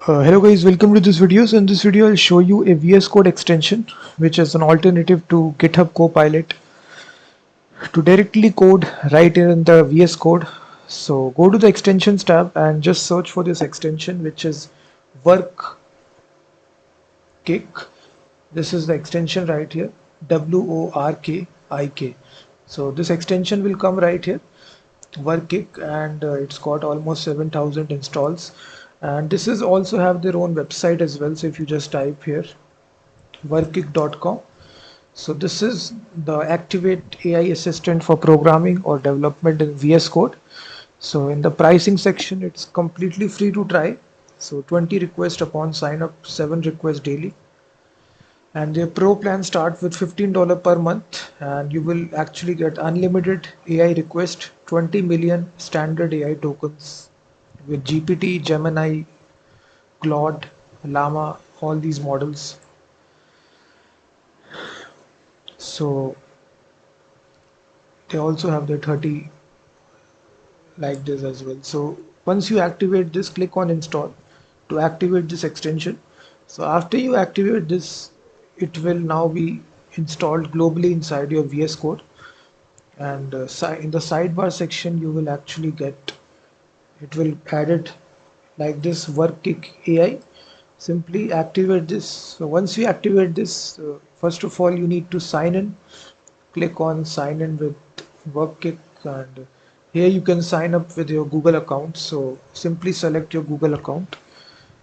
Hello guys, welcome to this video. So in this video I'll show you a VS Code extension which is an alternative to GitHub Copilot to directly code right here in the VS Code. So go to the extensions tab and just search for this extension which is Workik. This is the extension right here, WORKIK. So this extension will come right here, Workik, and it's got almost 7,000 installs. And this is also have their own website as well. So if you just type here workik.com. So this is the Activate AI assistant for programming or development in VS Code. So in the pricing section, it's completely free to try. So 20 requests upon sign up, 7 requests daily. And their pro plan starts with $15 per month, and you will actually get unlimited AI request, 20 million standard AI tokens with GPT, Gemini, Claude, Llama, all these models. So they also have the 30 like this as well. So once you activate this, click on install to activate this extension. So after you activate this, it will now be installed globally inside your VS Code. And in the sidebar section, you will actually get, it will add it like this Workik AI. Simply activate this. So once you activate this, first of all, you need to sign in. Click on sign in with Workik, and here you can sign up with your Google account. So simply select your Google account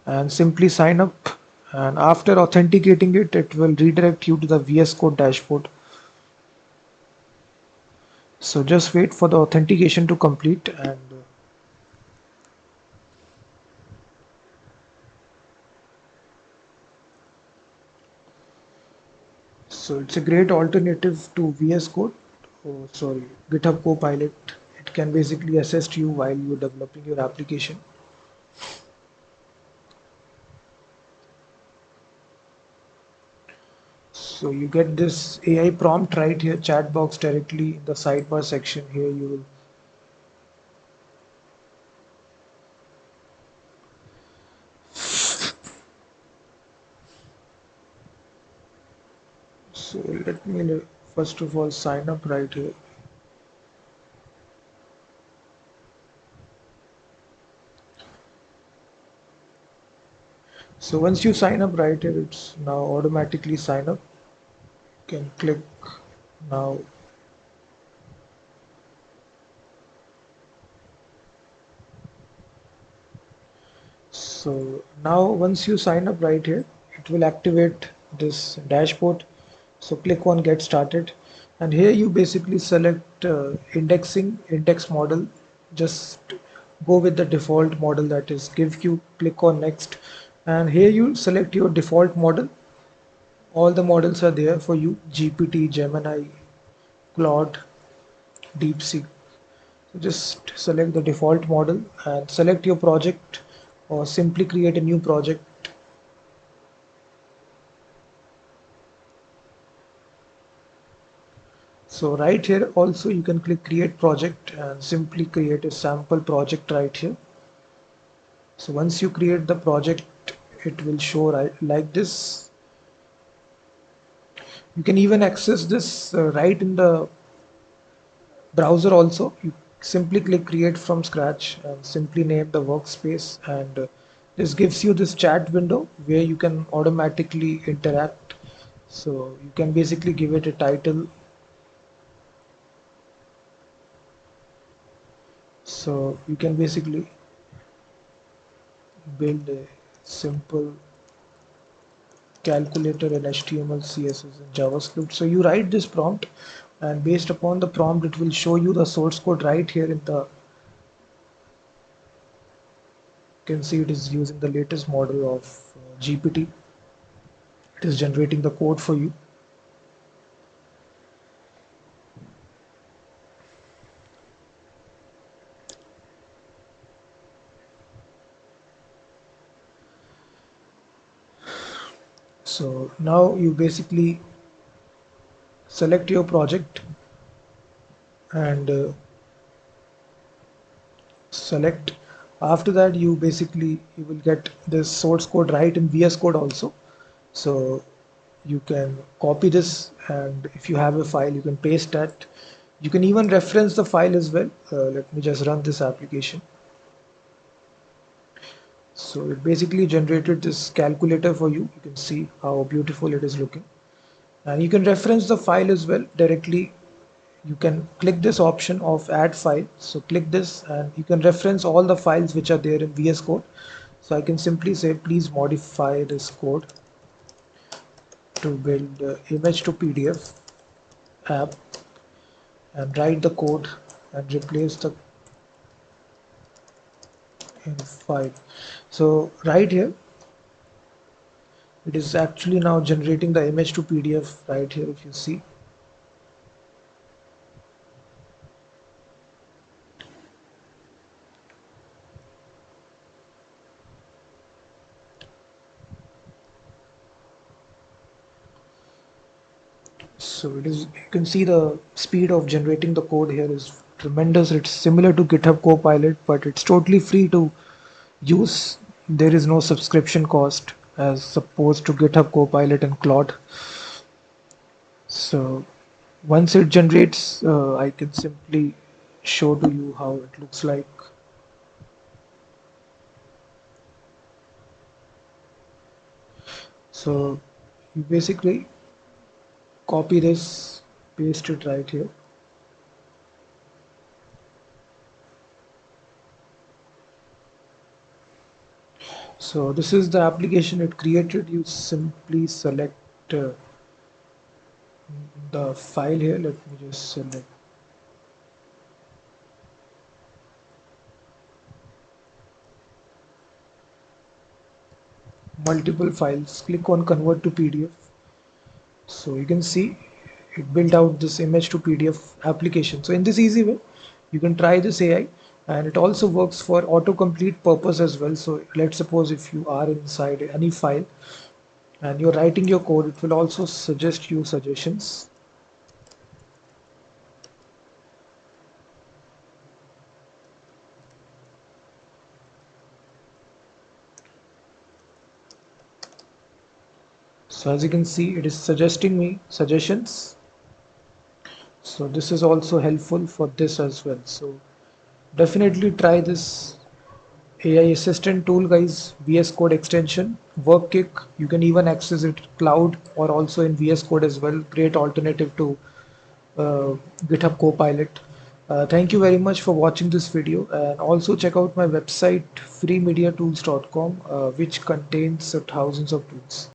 and simply sign up. And after authenticating it, it will redirect you to the VS Code dashboard. So just wait for the authentication to complete, and so it's a great alternative to VS Code. Oh, sorry, GitHub Copilot. It can basically assist you while you're developing your application. So you get this AI prompt right here, chat box directly in the sidebar section. Here you will. So let me first of all sign up right here. So once you sign up right here, it's now automatically sign up. You can click now. So now once you sign up right here, it will activate this dashboard. So click on get started, and here you basically select index model. Just go with the default model, that is GiveQ. Click on next, and here you select your default model. All the models are there for you: GPT, Gemini, Claude, DeepSeek. So just select the default model and select your project, or simply create a new project. So right here also you can click create project and simply create a sample project right here. So once you create the project, it will show right like this. You can even access this right in the browser also. You simply click create from scratch and simply name the workspace, and this gives you this chat window where you can automatically interact. So you can basically give it a title. So you can basically build a simple calculator in HTML, CSS, and JavaScript. So you write this prompt, and based upon the prompt, it will show you the source code right here in the. You can see it is using the latest model of GPT. It is generating the code for you. So now you basically select your project and select After that, you will get this source code right in VS Code also. So you can copy this, and if you have a file, you can paste that. You can even reference the file as well. Let me just run this application. So it basically generated this calculator for you. You can see how beautiful it is looking, and you can reference the file as well directly. You can click this option of add file. So click this and you can reference all the files which are there in VS Code. So I can simply say, please modify this code to build image to PDF app, and write the code and replace the in file. So right here, it is actually now generating the image to PDF right here, if you see. So it is, you can see the speed of generating the code here is tremendous. It's similar to GitHub Copilot, but it's totally free to use. There is no subscription cost as opposed to GitHub Copilot and Claude. So once it generates, I can simply show to you how it looks like. So you basically copy this, paste it right here. So this is the application it created. You simply select the file here. Let me just select multiple files. Click on convert to PDF. So you can see it built out this image to PDF application. So in this easy way, you can try this AI, and it also works for autocomplete purpose as well. So let's suppose if you are inside any file and you're writing your code, it will also suggest you suggestions. So as you can see, it is suggesting me suggestions. So this is also helpful for this as well. So definitely try this AI assistant tool, guys. VS Code extension, Workik. You can even access it Cloud or also in VS Code as well. Great alternative to GitHub Copilot. Thank you very much for watching this video, and also check out my website freemediatools.com, which contains thousands of tools.